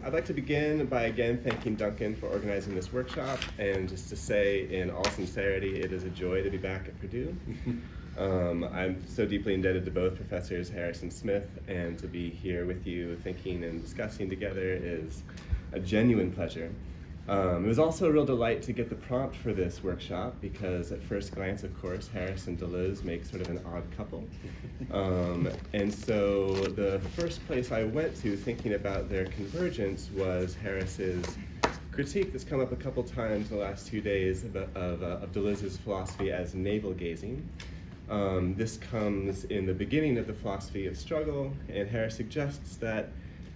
I'd like to begin by again thanking Duncan for organizing this workshop, and just to say in all sincerity, it is a joy to be back at Purdue. I'm so deeply indebted to both Professors Harris and Smith, and to be here with you thinking and discussing together is a genuine pleasure. It was also a real delight to get the prompt for this workshop, because at first glance, of course, Harris and Deleuze make sort of an odd couple. And so the first place I went to thinking about their convergence was Harris's critique that's come up a couple times in the last 2 days of Deleuze's philosophy as navel-gazing. This comes in the beginning of the philosophy of struggle, and Harris suggests that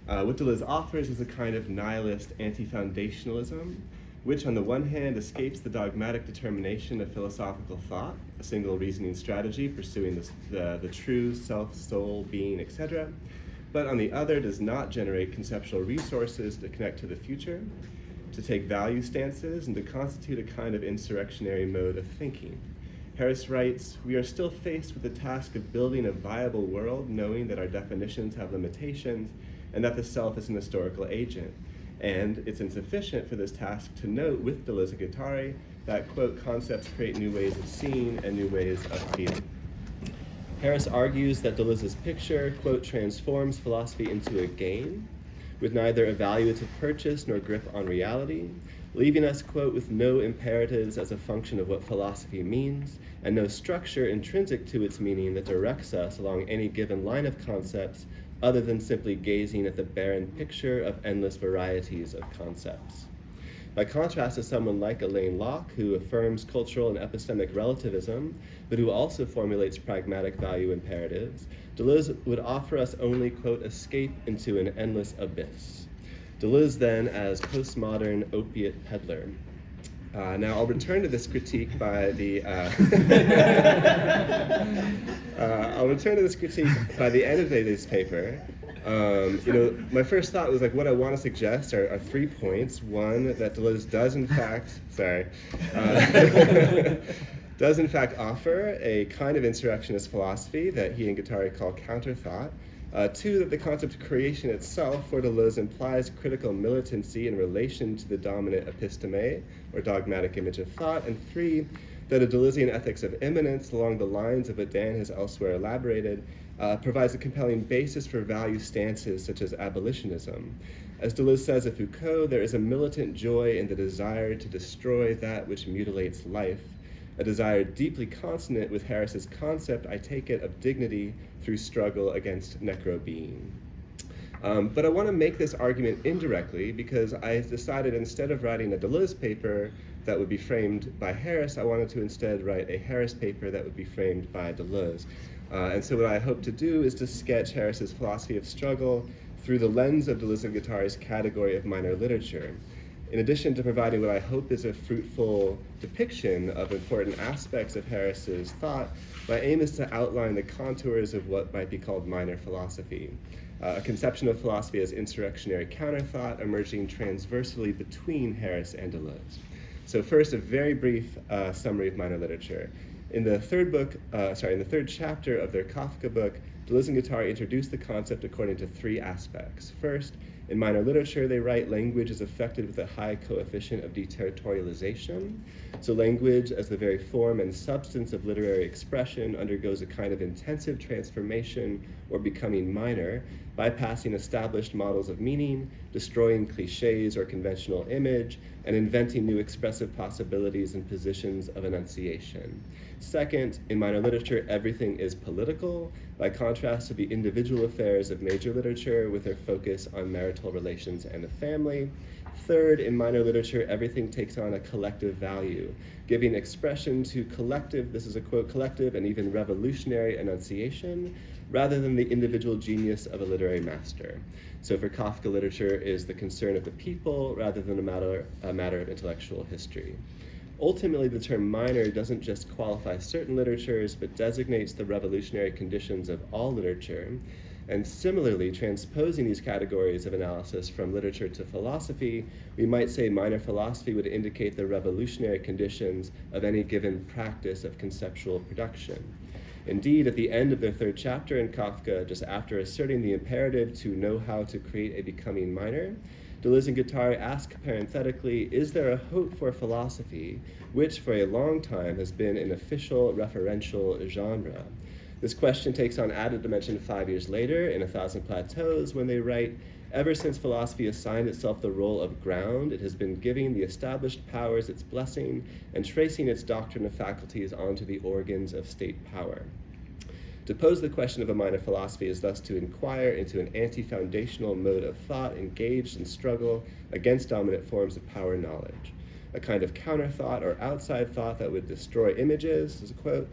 what Deleuze offers is a kind of nihilist anti-foundationalism, which on the one hand escapes the dogmatic determination of philosophical thought, a single reasoning strategy pursuing the true self, soul, being, etc., but on the other does not generate conceptual resources to connect to the future, to take value stances, and to constitute a kind of insurrectionary mode of thinking. Harris writes, "We are still faced with the task of building a viable world, knowing that our definitions have limitations, and that the self is an historical agent. And it's insufficient for this task to note with Deleuze and Guattari that, quote, concepts create new ways of seeing and new ways of feeling." Harris argues that Deleuze's picture, quote, transforms philosophy into a game, with neither evaluative purchase nor grip on reality, leaving us, quote, with no imperatives as a function of what philosophy means, and no structure intrinsic to its meaning that directs us along any given line of concepts, other than simply gazing at the barren picture of endless varieties of concepts. By contrast to someone like Alain Locke, who affirms cultural and epistemic relativism, but who also formulates pragmatic value imperatives, Deleuze would offer us only, quote, escape into an endless abyss. Deleuze then as postmodern opiate peddler. Now I'll return to this critique by the by the end of this paper. My first thought was like, what I want to suggest are 3 points. One, that Deleuze does in fact offer a kind of insurrectionist philosophy that he and Guattari call counterthought. 2, that the concept of creation itself for Deleuze implies critical militancy in relation to the dominant episteme, or dogmatic image of thought. And 3, that a Deleuzean ethics of immanence, along the lines of what Dan has elsewhere elaborated, provides a compelling basis for value stances such as abolitionism. As Deleuze says of Foucault, there is a militant joy in the desire to destroy that which mutilates life, a desire deeply consonant with Harris's concept, I take it, of dignity through struggle against necrobeing. But I want to make this argument indirectly, because I decided instead of writing a Deleuze paper that would be framed by Harris, I wanted to instead write a Harris paper that would be framed by Deleuze. And so what I hope to do is to sketch Harris's philosophy of struggle through the lens of Deleuze and Guattari's category of minor literature. In addition to providing what I hope is a fruitful depiction of important aspects of Harris's thought, my aim is to outline the contours of what might be called minor philosophy, a conception of philosophy as insurrectionary counterthought emerging transversely between Harris and Deleuze. So first, a very brief summary of minor literature. In the third chapter of their Kafka book, Deleuze and Guattari introduce the concept according to 3 aspects. First, in minor literature, they write language is affected with a high coefficient of deterritorialization. So language, as the very form and substance of literary expression, undergoes a kind of intensive transformation or becoming minor, bypassing established models of meaning, destroying cliches or conventional image, and inventing new expressive possibilities and positions of enunciation. Second, in minor literature, everything is political, by contrast to the individual affairs of major literature with their focus on marital relations and the family. Third, in minor literature, everything takes on a collective value, giving expression to collective, this is a quote, collective and even revolutionary enunciation, rather than the individual genius of a literary master. So for Kafka, literature is the concern of the people rather than a matter of intellectual history. Ultimately, the term minor doesn't just qualify certain literatures, but designates the revolutionary conditions of all literature. And similarly, transposing these categories of analysis from literature to philosophy, we might say minor philosophy would indicate the revolutionary conditions of any given practice of conceptual production. Indeed, at the end of their third chapter in Kafka, just after asserting the imperative to know how to create a becoming minor, Deleuze and Guattari ask parenthetically, is there a hope for philosophy, which for a long time has been an official referential genre? This question takes on added dimension 5 years later in A Thousand Plateaus, when they write, ever since philosophy assigned itself the role of ground, it has been giving the established powers its blessing and tracing its doctrine of faculties onto the organs of state power. To pose the question of a minor philosophy is thus to inquire into an anti-foundational mode of thought engaged in struggle against dominant forms of power knowledge, a kind of counterthought or outside thought that would destroy images, as a quote,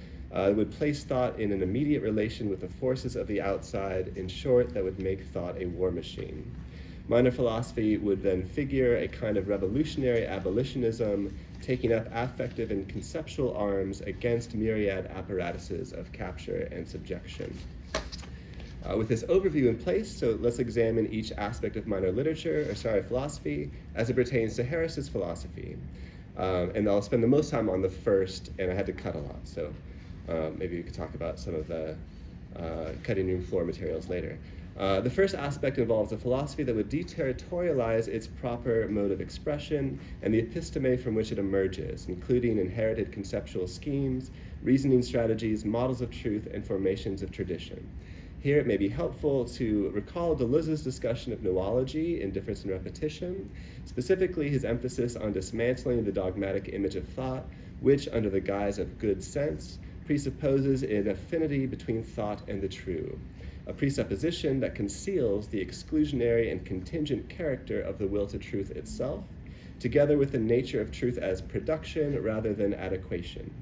would place thought in an immediate relation with the forces of the outside, in short, that would make thought a war machine. Minor philosophy would then figure a kind of revolutionary abolitionism, taking up affective and conceptual arms against myriad apparatuses of capture and subjection. With this overview in place, so let's examine each aspect of minor philosophy as it pertains to Harris's philosophy. And I'll spend the most time on the first, and I had to cut a lot, so maybe we could talk about some of the cutting room floor materials later. The first aspect involves a philosophy that would deterritorialize its proper mode of expression and the episteme from which it emerges, including inherited conceptual schemes, reasoning strategies, models of truth, and formations of tradition. Here it may be helpful to recall Deleuze's discussion of noology in Difference and Repetition, specifically his emphasis on dismantling the dogmatic image of thought, which, under the guise of good sense, presupposes an affinity between thought and the true, a presupposition that conceals the exclusionary and contingent character of the will to truth itself, together with the nature of truth as production rather than adequation.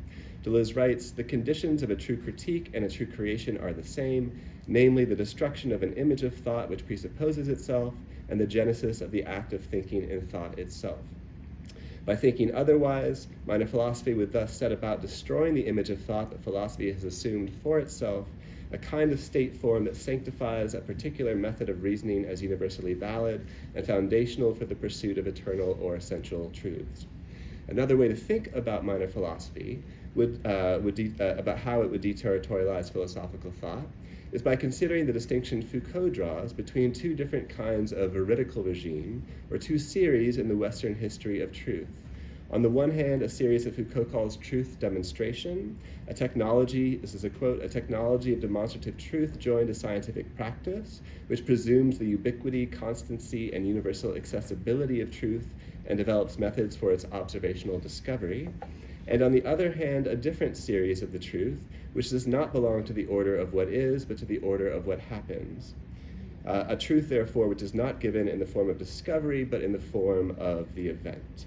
Deleuze writes, the conditions of a true critique and a true creation are the same, namely the destruction of an image of thought which presupposes itself, and the genesis of the act of thinking in thought itself. By thinking otherwise, minor philosophy would thus set about destroying the image of thought that philosophy has assumed for itself, a kind of state form that sanctifies a particular method of reasoning as universally valid and foundational for the pursuit of eternal or essential truths. Another way to think about minor philosophy about how it would deterritorialize philosophical thought is by considering the distinction Foucault draws between two different kinds of veridical regime, or two series in the Western history of truth. On the one hand, a series that Foucault calls truth demonstration, a technology, this is a quote, a technology of demonstrative truth joined to scientific practice, which presumes the ubiquity, constancy, and universal accessibility of truth and develops methods for its observational discovery. And on the other hand, a different series of the truth, which does not belong to the order of what is, but to the order of what happens. A truth, therefore, which is not given in the form of discovery, but in the form of the event.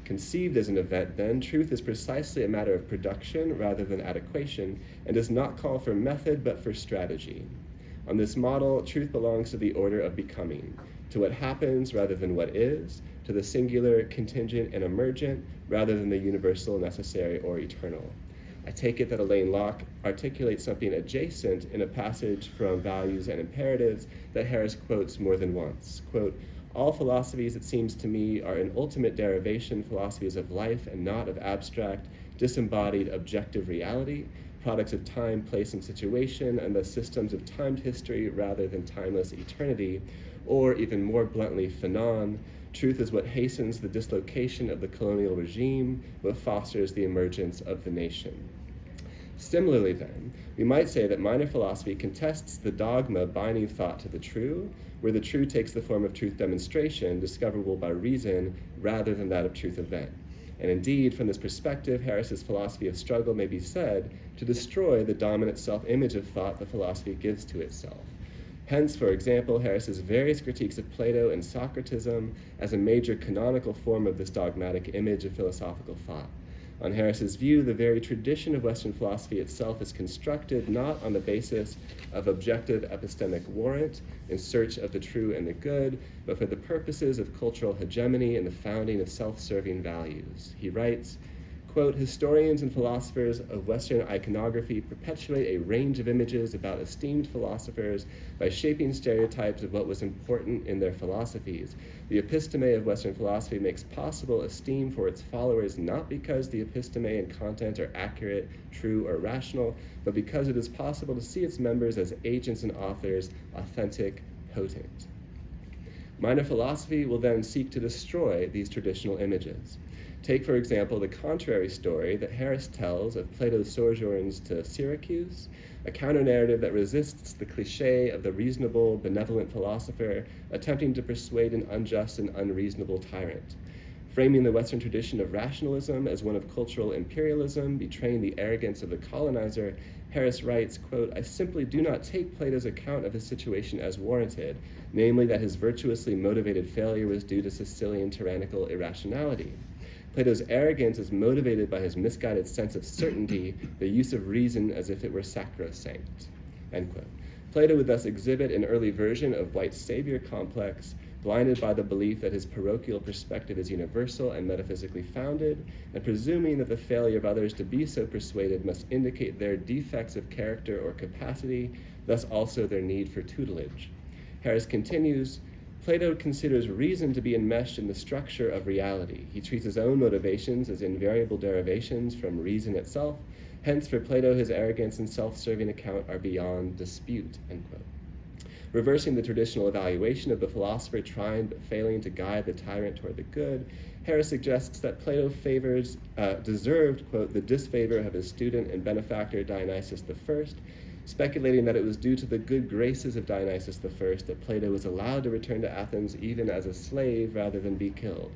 Conceived as an event, then, truth is precisely a matter of production rather than adequation, and does not call for method, but for strategy. On this model, truth belongs to the order of becoming, to what happens rather than what is, to the singular, contingent, and emergent, rather than the universal, necessary, or eternal. I take it that Elaine Locke articulates something adjacent in a passage from Values and Imperatives that Harris quotes more than once. Quote, all philosophies, it seems to me, are in ultimate derivation philosophies of life and not of abstract, disembodied, objective reality, products of time, place, and situation, and thus systems of timed history rather than timeless eternity, or even more bluntly, phenon. Truth is what hastens the dislocation of the colonial regime, what fosters the emergence of the nation. Similarly, then, we might say that minor philosophy contests the dogma binding thought to the true, where the true takes the form of truth demonstration, discoverable by reason, rather than that of truth event. And indeed, from this perspective, Harris's philosophy of struggle may be said to destroy the dominant self-image of thought that philosophy gives to itself. Hence, for example, Harris's various critiques of Plato and Socratism as a major canonical form of this dogmatic image of philosophical thought. On Harris's view, the very tradition of Western philosophy itself is constructed not on the basis of objective epistemic warrant in search of the true and the good, but for the purposes of cultural hegemony and the founding of self-serving values. He writes, Quote, historians and philosophers of Western iconography perpetuate a range of images about esteemed philosophers by shaping stereotypes of what was important in their philosophies. The episteme of Western philosophy makes possible esteem for its followers not because the episteme and content are accurate, true, or rational, but because it is possible to see its members as agents and authors, authentic, potent. Minor philosophy will then seek to destroy these traditional images. Take, for example, the contrary story that Harris tells of Plato's sojourns to Syracuse, a counter-narrative that resists the cliché of the reasonable, benevolent philosopher attempting to persuade an unjust and unreasonable tyrant. Framing the Western tradition of rationalism as one of cultural imperialism, betraying the arrogance of the colonizer, Harris writes, quote, I simply do not take Plato's account of his situation as warranted, namely that his virtuously motivated failure was due to Sicilian tyrannical irrationality. Plato's arrogance is motivated by his misguided sense of certainty, the use of reason as if it were sacrosanct, end quote. Plato would thus exhibit an early version of white savior complex, blinded by the belief that his parochial perspective is universal and metaphysically founded, and presuming that the failure of others to be so persuaded must indicate their defects of character or capacity, thus also their need for tutelage. Harris continues, Plato considers reason to be enmeshed in the structure of reality. He treats his own motivations as invariable derivations from reason itself. Hence, for Plato, his arrogance and self-serving account are beyond dispute, end quote. Reversing the traditional evaluation of the philosopher trying but failing to guide the tyrant toward the good, Harris suggests that Plato deserved, quote, the disfavor of his student and benefactor Dionysius I, speculating that it was due to the good graces of Dionysius I that Plato was allowed to return to Athens even as a slave rather than be killed.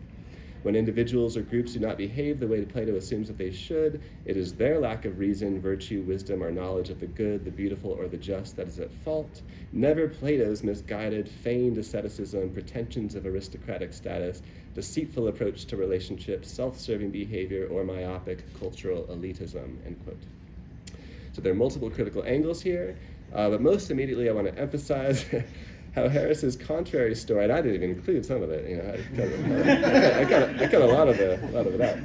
When individuals or groups do not behave the way Plato assumes that they should, it is their lack of reason, virtue, wisdom, or knowledge of the good, the beautiful, or the just that is at fault, never Plato's misguided, feigned asceticism, pretensions of aristocratic status, deceitful approach to relationships, self-serving behavior, or myopic cultural elitism, end quote. So there are multiple critical angles here, but most immediately I want to emphasize how Harris's contrary story, and I didn't even include some of it, you know, I cut a lot of it out.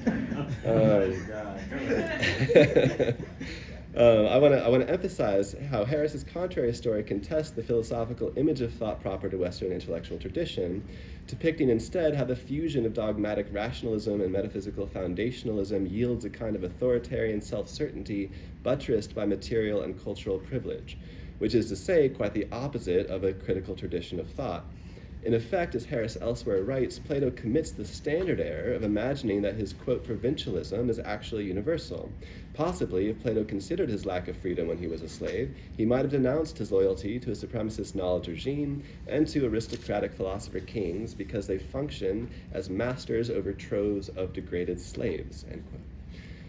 I want to emphasize how Harris's contrary story contests the philosophical image of thought proper to Western intellectual tradition, depicting instead how the fusion of dogmatic rationalism and metaphysical foundationalism yields a kind of authoritarian self-certainty buttressed by material and cultural privilege, which is to say quite the opposite of a critical tradition of thought. In effect, as Harris elsewhere writes, Plato commits the standard error of imagining that his, quote, provincialism is actually universal. Possibly, if Plato considered his lack of freedom when he was a slave, he might have denounced his loyalty to a supremacist knowledge regime and to aristocratic philosopher kings because they function as masters over troves of degraded slaves, end quote.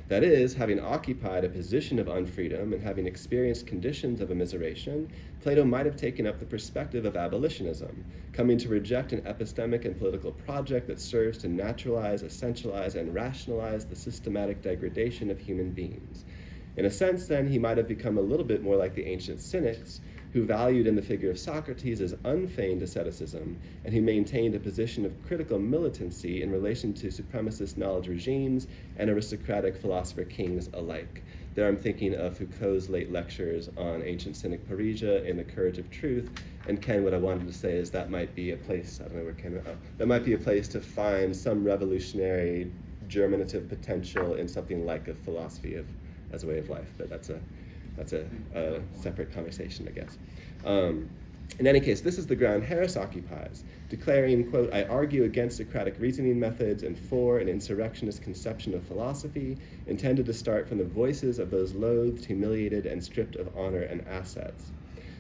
That is, having occupied a position of unfreedom and having experienced conditions of immiseration, Plato might have taken up the perspective of abolitionism, coming to reject an epistemic and political project that serves to naturalize, essentialize, and rationalize the systematic degradation of human beings. In a sense, then, he might have become a little bit more like the ancient cynics, who valued in the figure of Socrates as unfeigned asceticism, and he maintained a position of critical militancy in relation to supremacist knowledge regimes and aristocratic philosopher kings alike. There I'm thinking of Foucault's late lectures on ancient cynic Parrhesia in The Courage of Truth, and Ken, what I wanted to say is that might be a place, I don't know where Ken, that might be a place to find some revolutionary germinative potential in something like a philosophy as a way of life, but that's a separate conversation, I guess. In any case, this is the ground Harris occupies, declaring, quote, I argue against Socratic reasoning methods and for an insurrectionist conception of philosophy intended to start from the voices of those loathed, humiliated, and stripped of honor and assets.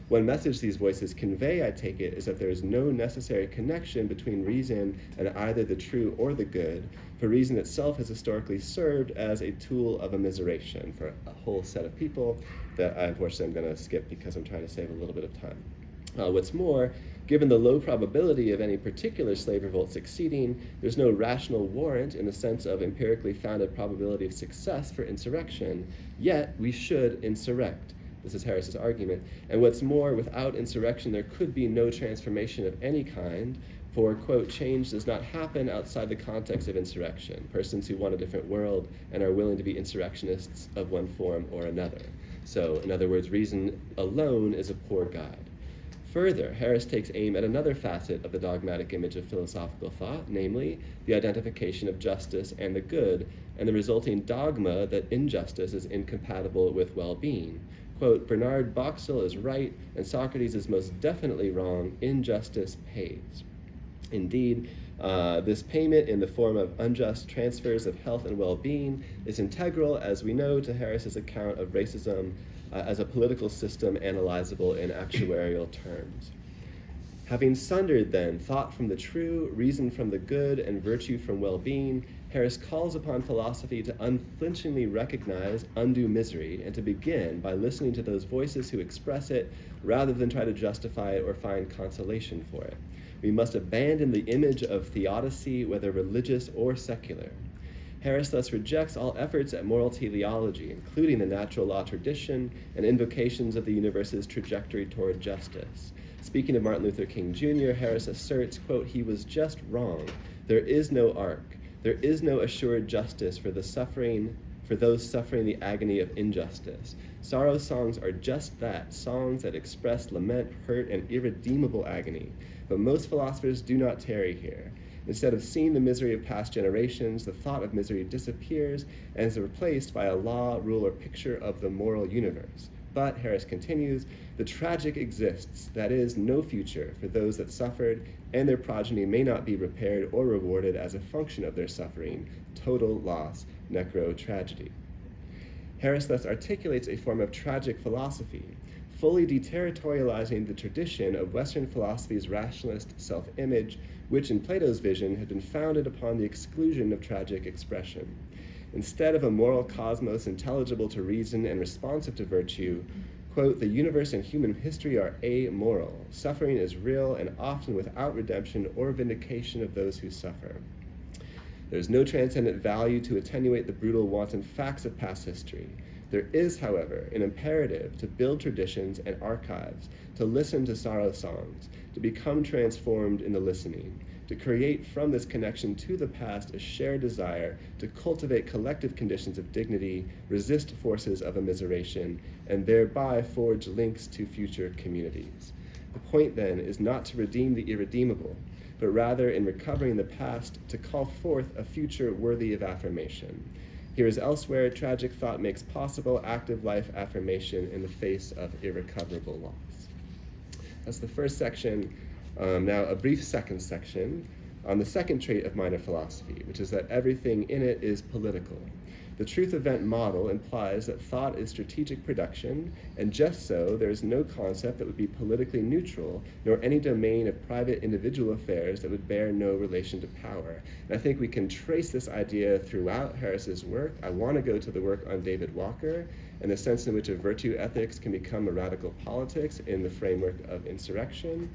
One message these voices convey, I take it, is that there is no necessary connection between reason and either the true or the good, for reason itself has historically served as a tool of immiseration for a whole set of people that I unfortunately am going to skip because I'm trying to save a little bit of time. What's more, given the low probability of any particular slave revolt succeeding, there's no rational warrant in the sense of empirically founded probability of success for insurrection, yet we should insurrect. This is Harris's argument. And what's more, without insurrection, there could be no transformation of any kind, For, quote, change does not happen outside the context of insurrection, persons who want a different world and are willing to be insurrectionists of one form or another. So, in other words, reason alone is a poor guide. Further, Harris takes aim at another facet of the dogmatic image of philosophical thought, namely the identification of justice and the good, and the resulting dogma that injustice is incompatible with well-being. Quote, Bernard Boxall is right, and Socrates is most definitely wrong. Injustice pays. Indeed, this payment in the form of unjust transfers of health and well-being is integral, as we know, to Harris's account of racism as a political system analyzable in actuarial terms. Having sundered, then, thought from the true, reason from the good, and virtue from well-being, Harris calls upon philosophy to unflinchingly recognize undue misery and to begin by listening to those voices who express it rather than try to justify it or find consolation for it. We must abandon the image of theodicy, whether religious or secular. Harris thus rejects all efforts at moral teleology, including the natural law tradition and invocations of the universe's trajectory toward justice. Speaking of Martin Luther King Jr., Harris asserts, quote, he was just wrong. There is no arc. There is no assured justice for those suffering the agony of injustice. Sorrow songs are just that, songs that express lament, hurt, and irredeemable agony. But most philosophers do not tarry here. Instead of seeing the misery of past generations, the thought of misery disappears and is replaced by a law, rule, or picture of the moral universe. But, Harris continues, the tragic exists, that is, no future for those that suffered, and their progeny may not be repaired or rewarded as a function of their suffering, total loss, necro-tragedy. Harris thus articulates a form of tragic philosophy, fully deterritorializing the tradition of Western philosophy's rationalist self-image, which in Plato's vision had been founded upon the exclusion of tragic expression. Instead of a moral cosmos intelligible to reason and responsive to virtue, quote, the universe and human history are amoral. Suffering is real and often without redemption or vindication of those who suffer. There is no transcendent value to attenuate the brutal, wanton facts of past history. There is, however, an imperative to build traditions and archives, to listen to sorrow songs, to become transformed in the listening, to create from this connection to the past a shared desire to cultivate collective conditions of dignity, resist forces of immiseration, and thereby forge links to future communities. The point, then, is not to redeem the irredeemable, but rather, in recovering the past, to call forth a future worthy of affirmation. Here as elsewhere, tragic thought makes possible active life affirmation in the face of irrecoverable loss. That's the first section. Now, a brief second section on the second trait of minor philosophy, which is that everything in it is political. The truth event model implies that thought is strategic production, and just so, there is no concept that would be politically neutral, nor any domain of private individual affairs that would bear no relation to power. And I think we can trace this idea throughout Harris's work. I want to go to the work on David Walker and the sense in which a virtue ethics can become a radical politics in the framework of insurrection.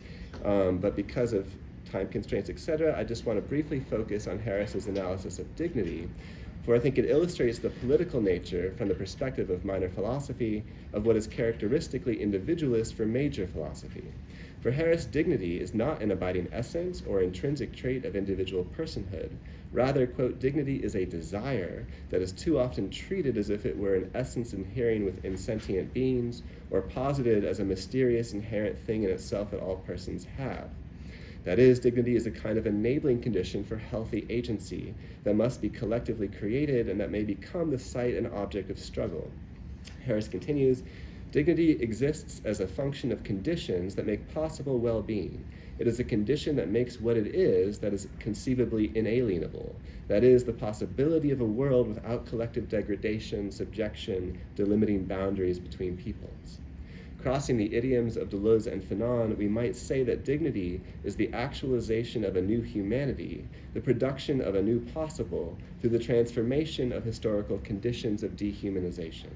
But because of time constraints, etc., I just want to briefly focus on Harris's analysis of dignity, for I think it illustrates the political nature from the perspective of minor philosophy of what is characteristically individualist for major philosophy. For Harris, dignity is not an abiding essence or intrinsic trait of individual personhood. Rather, quote, dignity is a desire that is too often treated as if it were an essence inhering within sentient beings or posited as a mysterious inherent thing in itself that all persons have. That is, dignity is a kind of enabling condition for healthy agency that must be collectively created and that may become the site and object of struggle. Harris continues, dignity exists as a function of conditions that make possible well-being. It is a condition that makes what it is that is conceivably inalienable. That is, the possibility of a world without collective degradation, subjection, delimiting boundaries between peoples. Crossing the idioms of Deleuze and Fanon, we might say that dignity is the actualization of a new humanity, the production of a new possible through the transformation of historical conditions of dehumanization.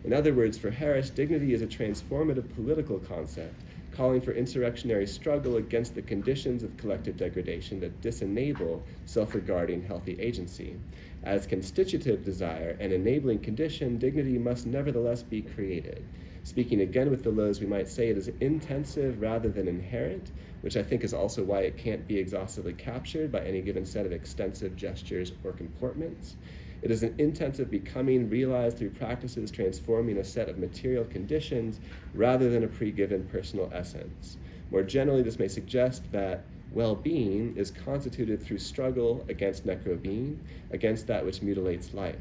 In other words, for Harris, dignity is a transformative political concept, calling for insurrectionary struggle against the conditions of collective degradation that disenable self-regarding healthy agency. As constitutive desire and enabling condition, dignity must nevertheless be created. Speaking again with Deleuze, we might say it is intensive rather than inherent, which I think is also why it can't be exhaustively captured by any given set of extensive gestures or comportments. It is an intensive becoming realized through practices transforming a set of material conditions rather than a pre-given personal essence. More generally, this may suggest that well-being is constituted through struggle against necrobeing, against that which mutilates life.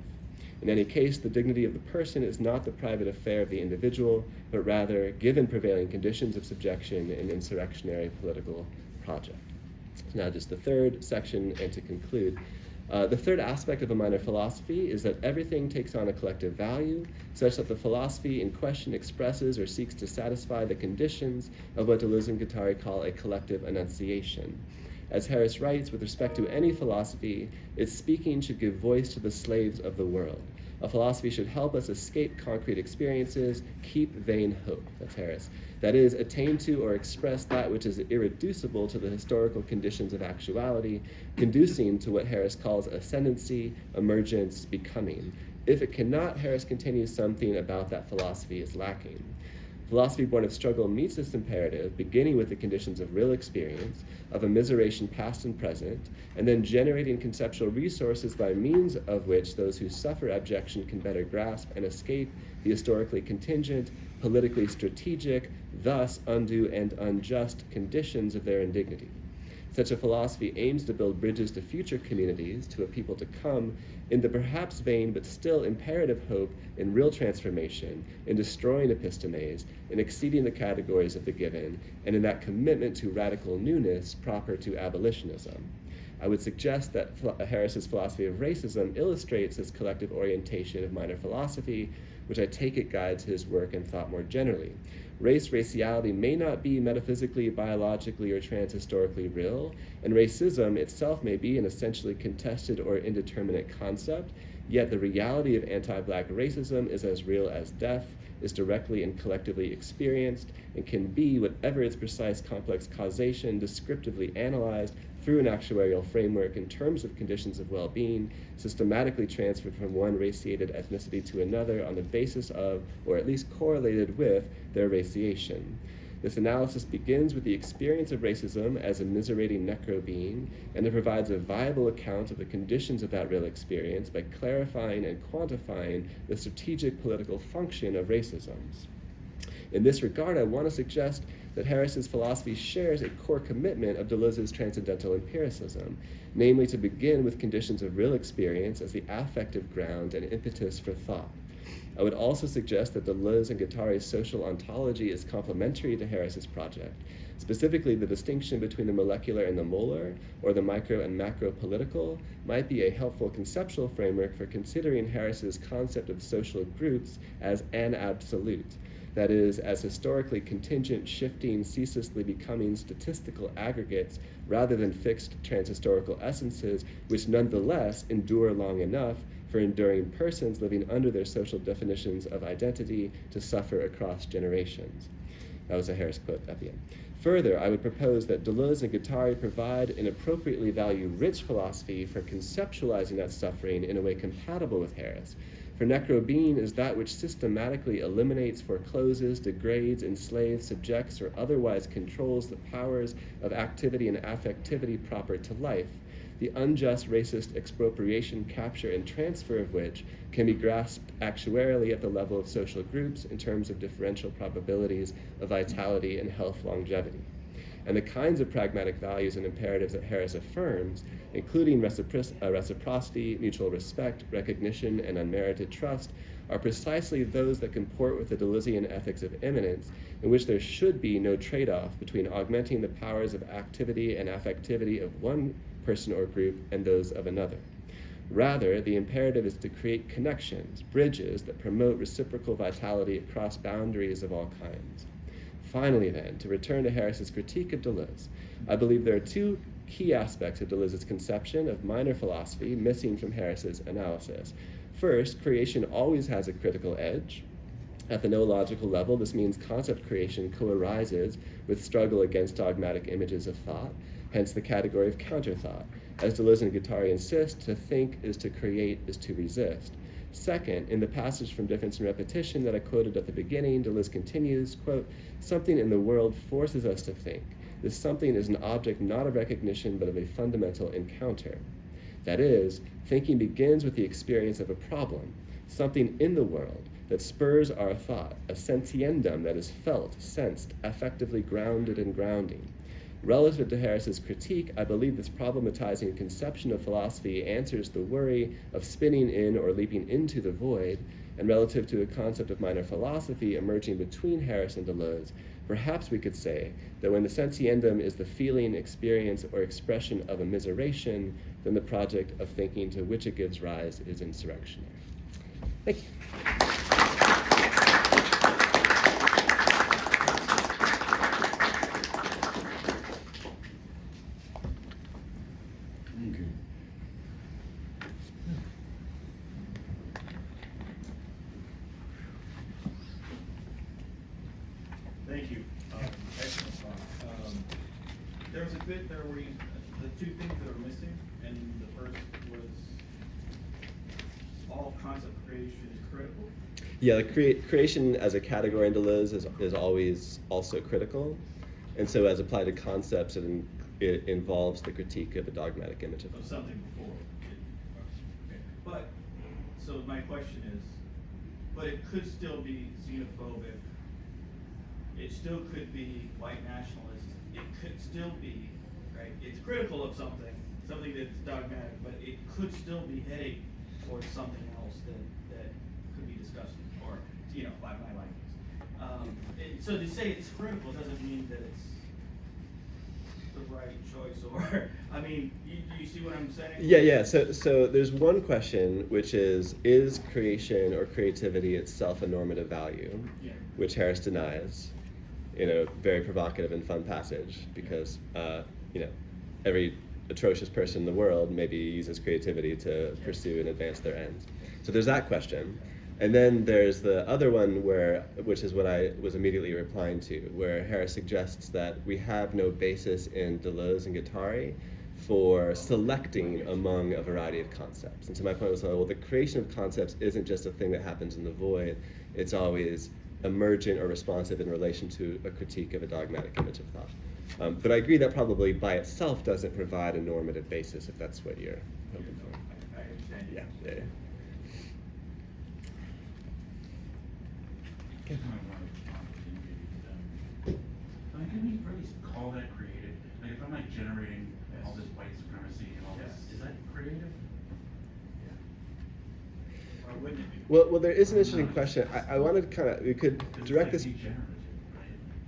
In any case, the dignity of the person is not the private affair of the individual, but rather, given prevailing conditions of subjection, an insurrectionary political project. Now just the third section, and to conclude. The third aspect of a minor philosophy is that everything takes on a collective value, such that the philosophy in question expresses or seeks to satisfy the conditions of what Deleuze and Guattari call a collective enunciation. As Harris writes, with respect to any philosophy, its speaking should give voice to the slaves of the world. A philosophy should help us escape concrete experiences, keep vain hope, that's Harris. That is, attain to or express that which is irreducible to the historical conditions of actuality, conducing to what Harris calls ascendancy, emergence, becoming. If it cannot, Harris continues, something about that philosophy is lacking. Philosophy born of struggle meets this imperative, beginning with the conditions of real experience, of immiseration past and present, and then generating conceptual resources by means of which those who suffer abjection can better grasp and escape the historically contingent, politically strategic, thus undue and unjust conditions of their indignity. Such a philosophy aims to build bridges to future communities, to a people to come, in the perhaps vain but still imperative hope in real transformation, in destroying epistemes, in exceeding the categories of the given, and in that commitment to radical newness proper to abolitionism. I would suggest that Harris's philosophy of racism illustrates this collective orientation of minor philosophy, which I take it guides his work and thought more generally. Raciality may not be metaphysically, biologically, or transhistorically real, and racism itself may be an essentially contested or indeterminate concept, yet the reality of anti-Black racism is as real as death, is directly and collectively experienced, and can be, whatever its precise complex causation, descriptively analyzed through an actuarial framework in terms of conditions of well-being, systematically transferred from one raciated ethnicity to another on the basis of, or at least correlated with, their raciation. This analysis begins with the experience of racism as a immiserating necrobeing, and it provides a viable account of the conditions of that real experience by clarifying and quantifying the strategic political function of racisms. In this regard, I want to suggest that Harris's philosophy shares a core commitment of Deleuze's transcendental empiricism, namely to begin with conditions of real experience as the affective ground and impetus for thought. I would also suggest that Deleuze and Guattari's social ontology is complementary to Harris's project. Specifically, the distinction between the molecular and the molar, or the micro and macro political, might be a helpful conceptual framework for considering Harris's concept of social groups as an absolute. That is, as historically contingent, shifting, ceaselessly becoming statistical aggregates rather than fixed transhistorical essences, which nonetheless endure long enough for enduring persons living under their social definitions of identity to suffer across generations. That was a Harris quote at the end. Further, I would propose that Deleuze and Guattari provide an appropriately value-rich philosophy for conceptualizing that suffering in a way compatible with Harris. For necrobeing is that which systematically eliminates, forecloses, degrades, enslaves, subjects, or otherwise controls the powers of activity and affectivity proper to life, the unjust racist expropriation, capture, and transfer of which can be grasped actuarially at the level of social groups in terms of differential probabilities of vitality and health longevity. And the kinds of pragmatic values and imperatives that Harris affirms, including reciprocity, mutual respect, recognition, and unmerited trust, are precisely those that comport with the Deleuzean ethics of immanence, in which there should be no trade-off between augmenting the powers of activity and affectivity of one person or group and those of another. Rather, the imperative is to create connections, bridges that promote reciprocal vitality across boundaries of all kinds. Finally, then, to return to Harris's critique of Deleuze, I believe there are two key aspects of Deleuze's conception of minor philosophy missing from Harris's analysis. First, creation always has a critical edge. At the noological level, this means concept creation co-arises with struggle against dogmatic images of thought, hence the category of counterthought. As Deleuze and Guattari insist, to think is to create is to resist. Second, in the passage from Difference and Repetition that I quoted at the beginning, Deleuze continues, quote, "Something in the world forces us to think. This something is an object not of recognition, but of a fundamental encounter. That is, thinking begins with the experience of a problem, something in the world that spurs our thought, a sentiendum that is felt, sensed, affectively grounded and grounding. Relative to Harris's critique, I believe this problematizing conception of philosophy answers the worry of spinning in or leaping into the void, and relative to a concept of minor philosophy emerging between Harris and Deleuze, perhaps we could say that when the sentiendum is the feeling, experience, or expression of a miseration, then the project of thinking to which it gives rise is insurrectionary." Thank you. Thank you. Excellent talk. There was a bit there where the two things that are missing, and the first was all concept creation is critical. Yeah, the creation as a category in Deleuze is always also critical. And so as applied to concepts, it involves the critique of a dogmatic image of Something before. Okay. But, so my question is, but it could still be xenophobic. It still could be white nationalist. It could still be, right? It's critical of something that's dogmatic, but it could still be heading towards something else that could be discussed, or, by my likings. So to say it's critical doesn't mean that it's the right choice, or, I mean, you see what I'm saying? Yeah. So there's one question, which is creation or creativity itself a normative value? Yeah. Which Harris denies in a very provocative and fun passage, because every atrocious person in the world maybe uses creativity to pursue and advance their ends. So there's that question. And then there's the other one which is what I was immediately replying to, where Harris suggests that we have no basis in Deleuze and Guattari for selecting among a variety of concepts. And so my point was, well, the creation of concepts isn't just a thing that happens in the void, it's always emergent or responsive in relation to a critique of a dogmatic image of thought. But I agree that probably by itself doesn't provide a normative basis, if that's what you're hoping for. I understand. Yeah. Can we really call that creative? Like, if I'm like generating all this white supremacy and all this, is that creative? Or wouldn't it be? Well, there is an interesting question. I wanted we could direct this.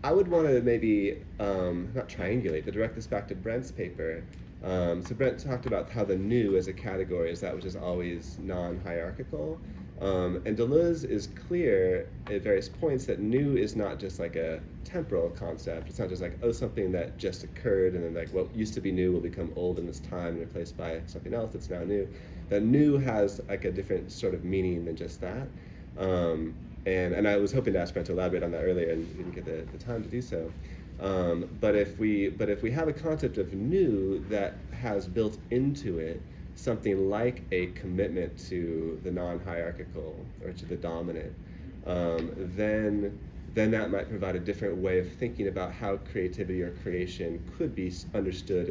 I would want to maybe, not triangulate, but direct this back to Brent's paper. So Brent talked about how the new as a category is that which is always non-hierarchical. And Deleuze is clear at various points that new is not just like a temporal concept. It's not just like, something that just occurred and then like what used to be new will become old in this time and replaced by something else that's now new. That new has like a different sort of meaning than just that. And I was hoping to ask Brent to elaborate on that earlier and didn't get the time to do so. But if we have a concept of new that has built into it something like a commitment to the non-hierarchical or to the dominant, then that might provide a different way of thinking about how creativity or creation could be understood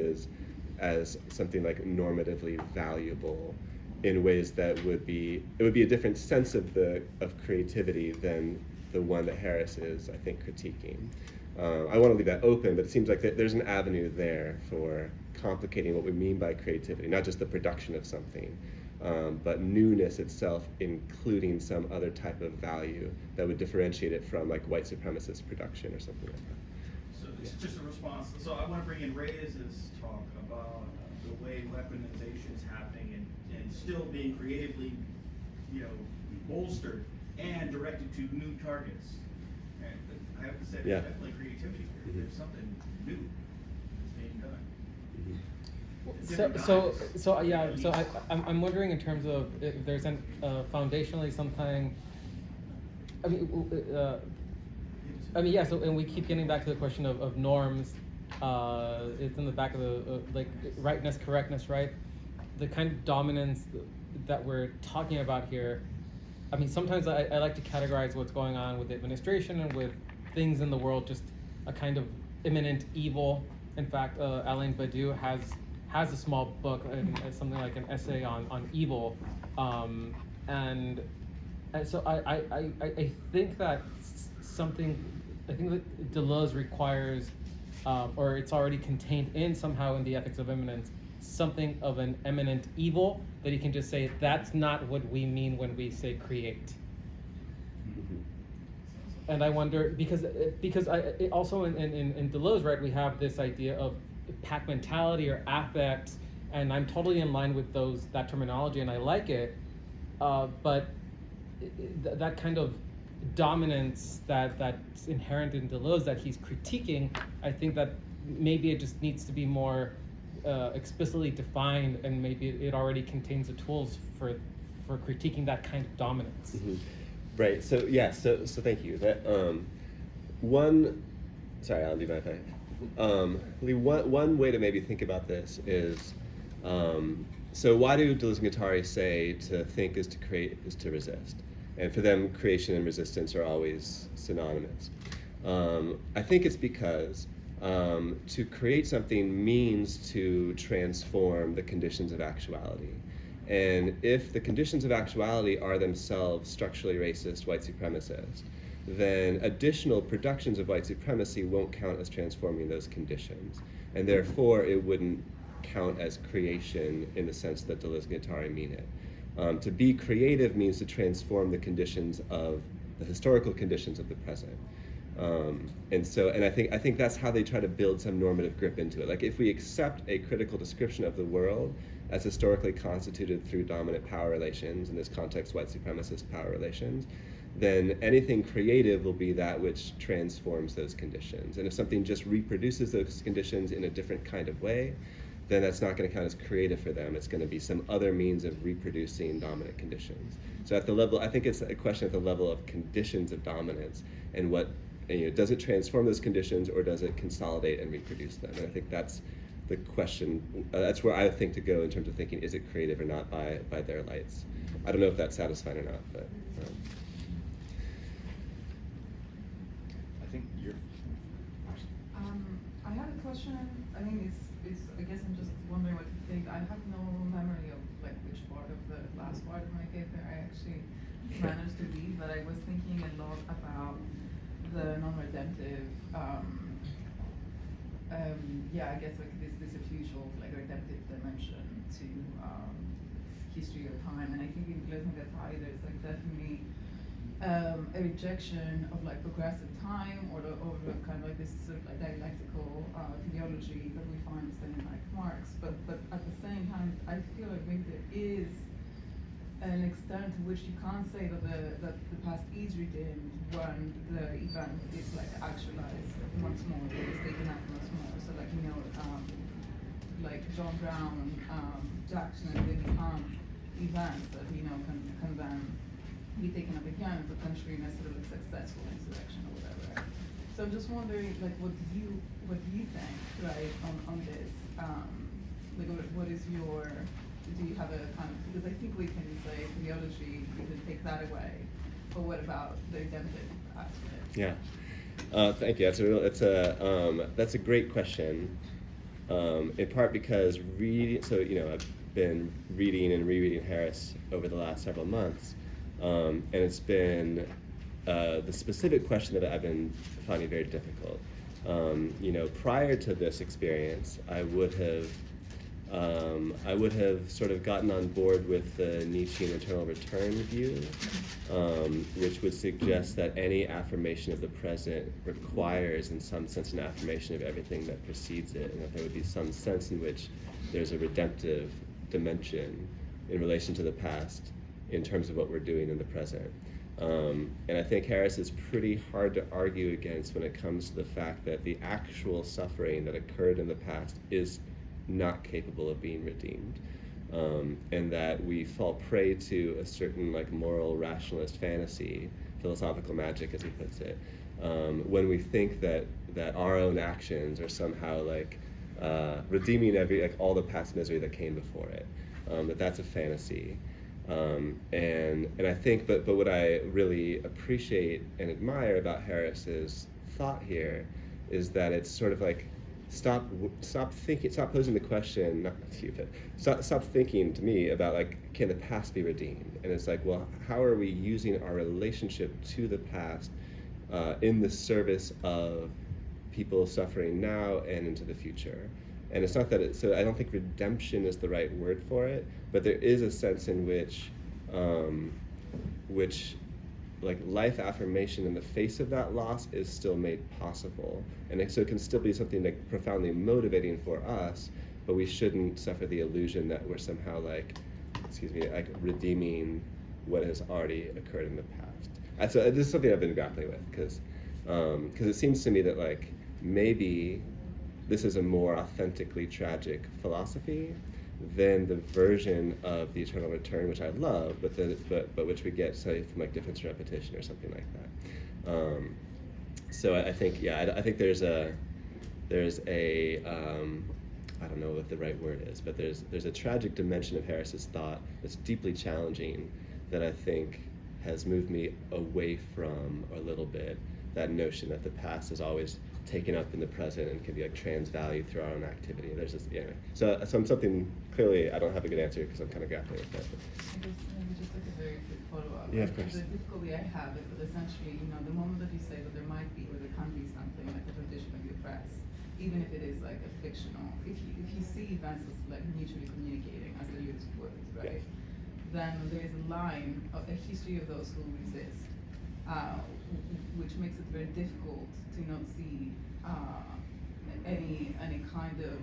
as something like normatively valuable in ways that it would be a different sense of creativity than the one that Harris is, I think, critiquing. I want to leave that open, but it seems like there's an avenue there for complicating what we mean by creativity, not just the production of something, but newness itself, including some other type of value that would differentiate it from like white supremacist production or something like that. So it's just a response. So I want to bring in Reyes's talk about the way weaponization is happening and still being creatively, bolstered and directed to new targets. And I have to say, there's definitely creativity here. There's something new that's being done. I'm wondering in terms of if there's foundationally something. And we keep getting back to the question of norms. It's in the back of the rightness, correctness, right? The kind of dominance that we're talking about here I mean, sometimes I like to categorize what's going on with the administration and with things in the world, just a kind of imminent evil. In fact, Alain Badiou has a small book, something like an essay on evil, and so I think that I think that Deleuze requires, or it's already contained in somehow in the ethics of immanence, something of an imminent evil that he can just say, that's not what we mean when we say create. And I wonder, because also in Deleuze, right, we have this idea of pack mentality or affect, and I'm totally in line with that terminology, and I like it, but that kind of dominance that's inherent in Deleuze that he's critiquing, I think that maybe it just needs to be more explicitly defined, and maybe it already contains the tools for critiquing that kind of dominance. Mm-hmm. Right. So yeah. So thank you. That one. Sorry, Alan. Do you mind if I? Lee, one way to maybe think about this is, so why do Deleuze and Guattari say to think is to create is to resist, and for them creation and resistance are always synonymous. I think it's because to create something means to transform the conditions of actuality. And if the conditions of actuality are themselves structurally racist, white supremacist, then additional productions of white supremacy won't count as transforming those conditions. And therefore, it wouldn't count as creation in the sense that Deleuze and Guattari mean it. To be creative means to transform the conditions of the historical conditions of the present. And I think that's how they try to build some normative grip into it. Like, if we accept a critical description of the world as historically constituted through dominant power relations, in this context white supremacist power relations, then anything creative will be that which transforms those conditions. And if something just reproduces those conditions in a different kind of way, then that's not going to count as creative for them. It's going to be some other means of reproducing dominant conditions. So at the level, I think it's a question at the level of conditions of dominance, and what, does it transform those conditions, or does it consolidate and reproduce them? And I think that's the question. That's where I think to go in terms of thinking, is it creative or not by their lights? I don't know if that's satisfying or not, but. I think you're. I had a question. I think it's. I guess I'm just wondering what you think. I have no memory of like which part of the last part of my paper I actually managed to read, but I was thinking a lot about the non-redemptive. I guess like this refusal of like a redemptive dimension to history or time, and I think in Deleuze and Guattari there's like definitely a rejection of like progressive time, or the kind of like this sort of like dialectical teleology that we find in like Marx. But at the same time, I feel like maybe there is an extent to which you can't say that the past is redeemed when the event is like actualized once more, or is taken up once more. So like like John Brown, Jackson, and they become events that can then be taken up again, potentially in a sort of like successful insurrection or whatever. So I'm just wondering, like, what do you think, right, on this? Like, what is your? Do you have a kind of, because I think we can say theology, you can take that away, but what about the redemptive aspect? Yeah, thank you. That's a great question. In part because I've been reading and rereading Harris over the last several months, and it's been the specific question that I've been finding very difficult. Prior to this experience, I would have sort of gotten on board with the Nietzschean eternal return view, which would suggest that any affirmation of the present requires, in some sense, an affirmation of everything that precedes it, and that there would be some sense in which there's a redemptive dimension in relation to the past in terms of what we're doing in the present. And I think Harris is pretty hard to argue against when it comes to the fact that the actual suffering that occurred in the past is not capable of being redeemed, and that we fall prey to a certain like moral rationalist fantasy, philosophical magic as he puts it, when we think that our own actions are somehow like redeeming all the past misery that came before it, that's a fantasy. And I think, but what I really appreciate and admire about Harris's thought here is that it's sort of like stop posing the question, not you, but stop thinking to me about like, can the past be redeemed? And it's like, well, how are we using our relationship to the past in the service of people suffering now and into the future? And it's not that so I don't think redemption is the right word for it, but there is a sense in which like life affirmation in the face of that loss is still made possible. And so it can still be something like profoundly motivating for us, but we shouldn't suffer the illusion that we're somehow like redeeming what has already occurred in the past. So this is something I've been grappling with, because it seems to me that like maybe this is a more authentically tragic philosophy than the version of the eternal return, which I love, but which we get, say, from like difference and repetition or something like that. So I think, yeah, I think there's a I don't know what the right word is, but there's a tragic dimension of Harris's thought that's deeply challenging that I think has moved me away from a little bit that notion that the past is always taken up in the present and can be like transvalued through our own activity. There's this, anyway. So I'm something, clearly I don't have a good answer because I'm kind of grappling with that. I guess maybe just like a very quick follow-up. Yeah, of course. The difficulty I have is that essentially, the moment that you say that there might be or there can be something like a tradition of your press, even if it is like a fictional, if you see events as like mutually communicating, as Deleuze would, right? Yeah. Then there is a line of a history of those who resist, which makes it very difficult to not see any kind of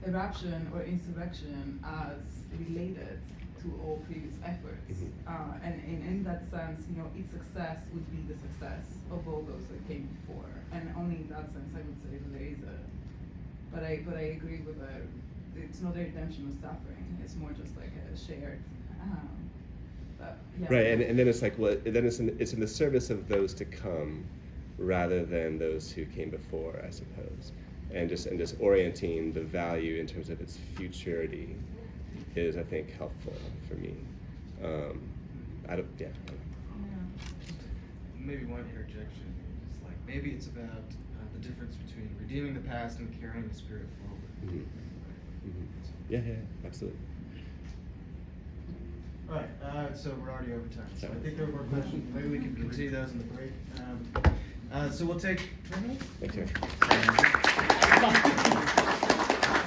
eruption or insurrection as related to all previous efforts. And in that sense, its success would be the success of all those that came before. And only in that sense I would say that there is but I agree with it's not a redemption of suffering, it's more just like a shared but yeah. Right, and then it's like, well, then it's in the service of those to come rather than those who came before, I suppose. And just orienting the value in terms of its futurity is, I think, helpful for me. Maybe one interjection is like, maybe it's about the difference between redeeming the past and carrying the spirit forward. Yeah, absolutely. All right, so we're already over time. So I think there are more questions. Maybe we can continue those in the break. So we'll take 10 minutes. Thanks, Eric.